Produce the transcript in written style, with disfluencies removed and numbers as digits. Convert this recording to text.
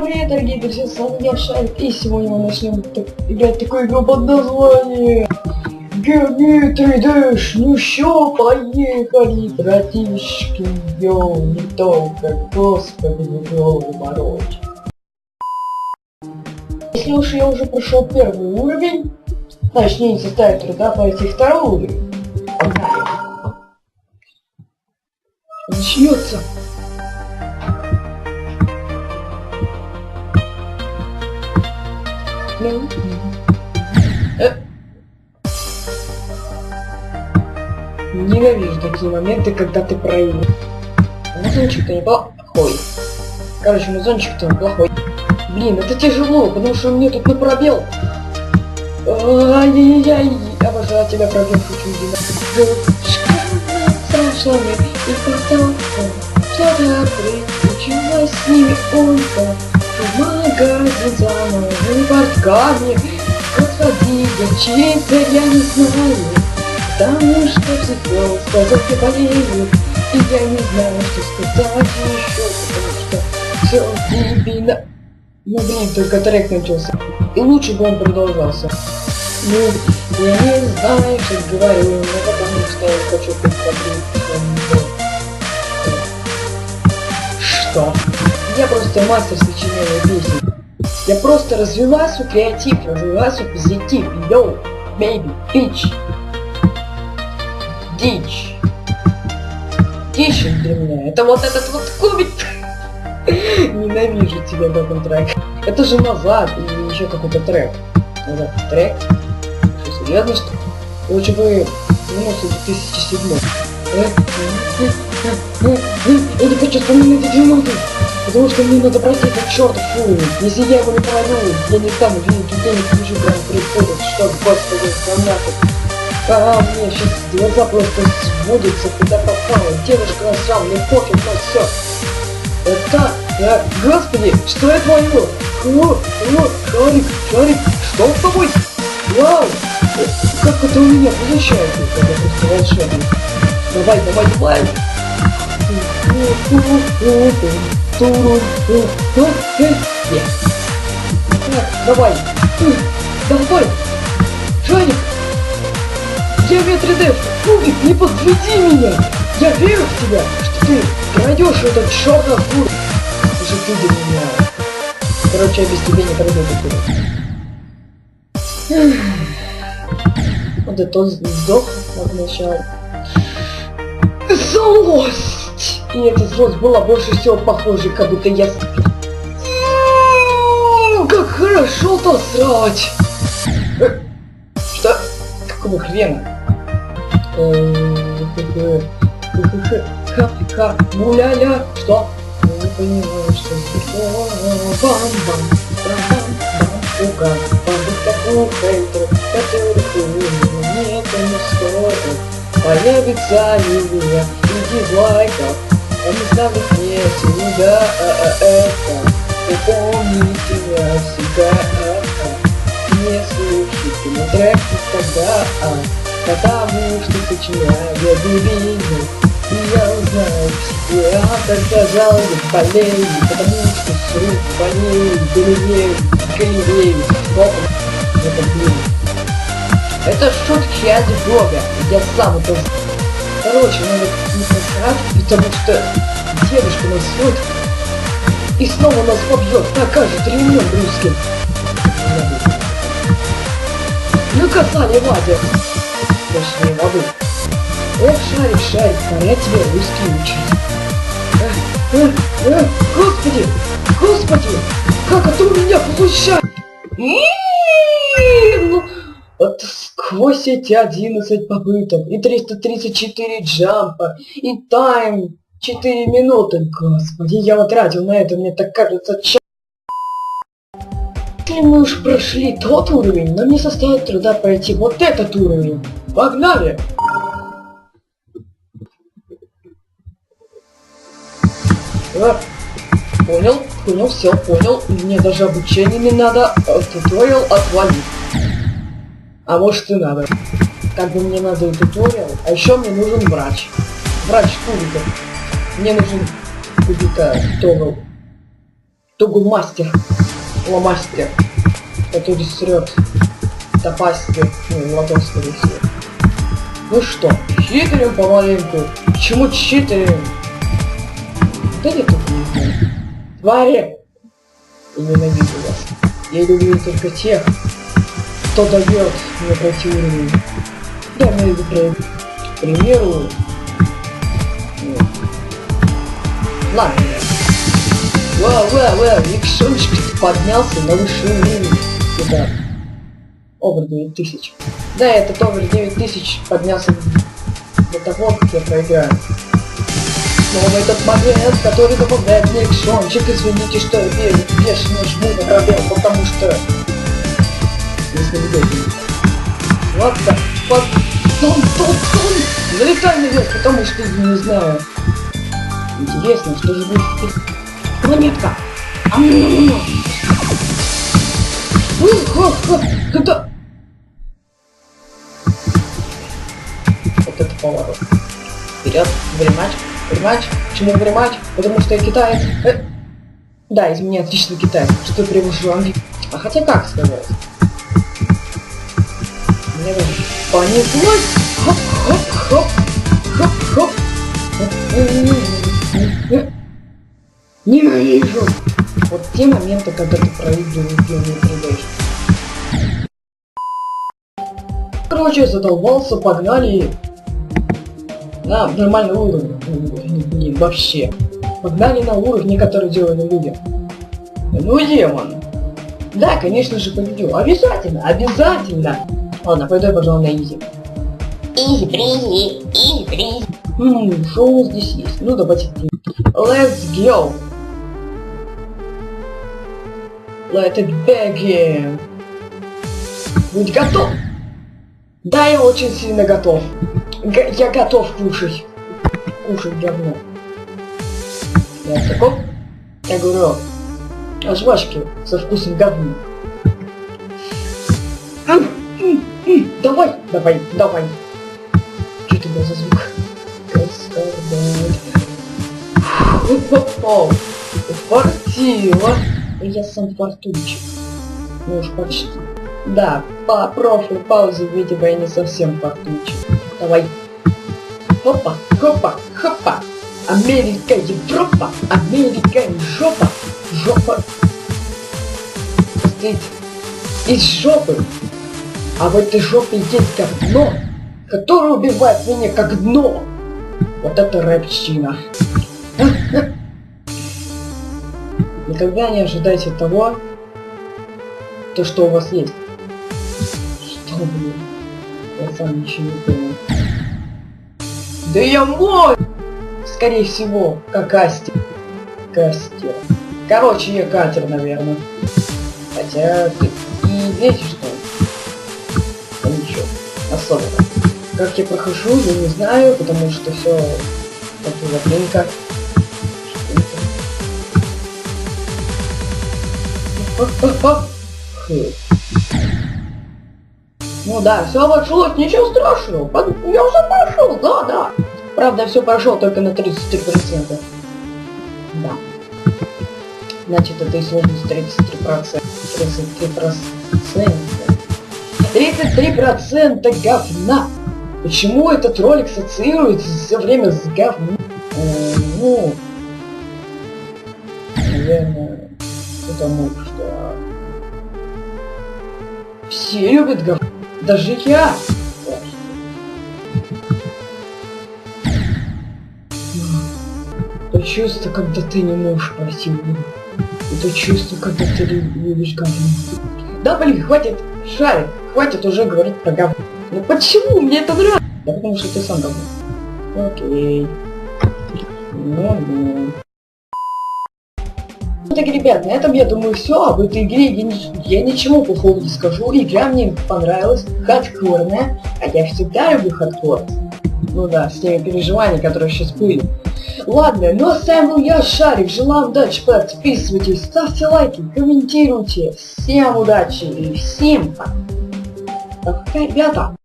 Привет, дорогие друзья, с вами я, Шарик, и сегодня мы начнем играть такую игру под названием Geometry Dash. Ну чё, поехали, братишки, йоу, не только, господи, не голову морочь. Если уж я уже прошел первый уровень, значит мне не составит труда пройти второй уровень. Погнали. Начнется. Ненавижу такие моменты, когда ты проигрываешь. Музончик-то неплохой. Короче, музончик-то неплохой. Блин, это тяжело, потому что мне тут на пробел. Ай-яй-яй, обожаю тебя, пробел, хочу страшными и потом что-то приключилось с ними, ой-ка. Магазин за новыми портками. Господи, зачем-то я не знаю. Потому что психолог сказал, ты болеют. И я не знаю, что сказать еще. Потому что все дебильно. Ну блин, только трек начался. И лучше бы он продолжался. Ну, я не знаю, что говорю, но потому что я хочу посмотреть, что он. Что? Я просто мастер сочинения песен. Я просто развиваю свой креатив, развиваю свой позитив. Йоу, бэйби, бич. Дичь. Дичь для меня. Это вот этот вот кубик. Ненавижу тебя, этот трек. Это же назад и еще какой-то трек. Назад трек. Что, серьезно, что? Лучше бы вернулся в 2007. Я не хочу вспоминать эти минуты. Потому что мне надо пройти этот чертов уровень. Если я его не пройду, я не стану видеть людей, не вижу, прям приходят, что, господи, гранаты. Мне сейчас глаза просто сводятся, куда попало. Девушка насрал, мне пофиг на все. Это, господи, что я творю? Шарик, что с тобой? Вау, как это у меня получается, когда просто волшебник. Давай. Давай! Шарик! Geometry Dash! Кубик, не подведи меня! Я верю в тебя, что ты пройдешь этот чертов уровень! Уже ты для меня! Короче, я без тебя не пройду этот уровень. Вот это сдох от начала. Злость! И эта злость была больше всего похожа, как будто я... Как хорошо-то срать! Что? Какого хрена? Муля-ля! Что? Я не понимаю, что это. Бам-бам! Такого хейтера, которых у меня нет, не стоит. Появится не меня и дизлайков. Он не ставит мне всегда это. Помните меня всегда не слушайте на трек никогда. Потому что сочиняю дебильный. И я узнаю психиатр сказал, я болею. Потому что срут болею, галерею. Это блин. Это шутки от Бога. Я сам это... Короче, надо не посрать, потому что девушка нас сводит и снова нас побьет, накажет ремнем русским. Наказание Вадя. Точнее, воду. Эх, Шарик, пора тебе русский учить. Господи, как это у меня получается? Вот сквозь эти 11 попыток, и 334 джампа, и тайм 4 минуты, господи, я потратил на это, мне так кажется, Если мы уж прошли тот уровень, нам не составит труда пройти вот этот уровень. Погнали! Понял, все, понял, мне даже обучение не надо, туториал отвалить. А может и надо. Как бы мне надо и туториал. А еще мне нужен врач. Врач кубика. Мне нужен кубика Тогл. Тугумастер. Ломастер. Который срет. Топастер. Ну, ладон, скорее всего. Ну что, читерим помаленьку. Почему читерим? Да я тут не знаю. Твари! Я ненавижу вас. Я люблю только тех, кто дает мне пройти уровень. Я имею в виду, к примеру... Ладно. Вау, Икшончик поднялся на высший уровень. Да. Овер 9000. Да, этот овер 9000 поднялся до того, как я проиграю. Но в этот момент, который добавляет мне Икшончик, извините, что я бешено жму на пробел, потому что... Если вы видите. Вот так. Тон. Залетай наверх, потому что я не знаю. Интересно, что же будет теперь? Монетка! Это... Вот это поворот. Вперед, гримач. Почему гримач? Потому что я китаец. Да, из меня отлично китаец. Что я привожу английский. А хотя как сказать? Мне даже понеслось. Хоп. Ненавижу! Вот те моменты, когда ты проигрываешь первый предатель. Короче, задолбался, погнали. На нормальный уровень. Не, вообще. Погнали на уровне, который делали люди. Ну, демон. Да, конечно же, победю. Обязательно. Ладно, пойду, пожалуй, на изи. Изи. Что у нас здесь есть? Ну, давайте. Let's go. Let it begin. Будь готов. Да, я очень сильно готов. Я готов кушать. Кушать говно. Я такой. Я говорю, жвачки со вкусом говна. Давай. Что это был за звук? Фартило. Я сам фартунчик. Ну уж почти. Да, по прошлой паузе, видимо, я не совсем фартунчик. Давай. Хопа. Америка, Европа. Америка, жопа. Смотрите. Из жопы. А в этой жопе есть говно, которое убивает меня как дно. Вот это рэпчина. Никогда не ожидайте того, что у вас есть. Что, блин? Я сам ничего не понял. Да я мой! Скорее всего, как Кастер. Короче, я катер, наверное. Хотя, и видите что? Да ничего, особенно. Как я прохожу, я не знаю, потому что все плотненько. Ну да, все обошлось, ничего страшного. Я уже прошел, да. Правда, все прошел только на 33%. Да. Значит, это и сложность 33%. 33% говна. Почему этот ролик ассоциируется все время с говном? Ну, наверное, потому что все любят говно. Даже я. Это чувство, когда ты не можешь пройти. Это чувство, когда ты любишь говно. Да блин, хватит, Шарик, хватит уже говорить про говно. Ну почему? Мне это нравится. Да потому что ты сам говно. Окей. Ну. Так, ребят, на этом, я думаю, все. Об этой игре я ничего плохого не скажу. Игра мне понравилась, хардкорная. А я всегда люблю хардкор. Ну да, с теми переживаниями, которые сейчас были. Ладно, ну а с вами был я, Шарик. Желаю удачи, подписывайтесь, ставьте лайки, комментируйте. Всем удачи и всем пока, ребята.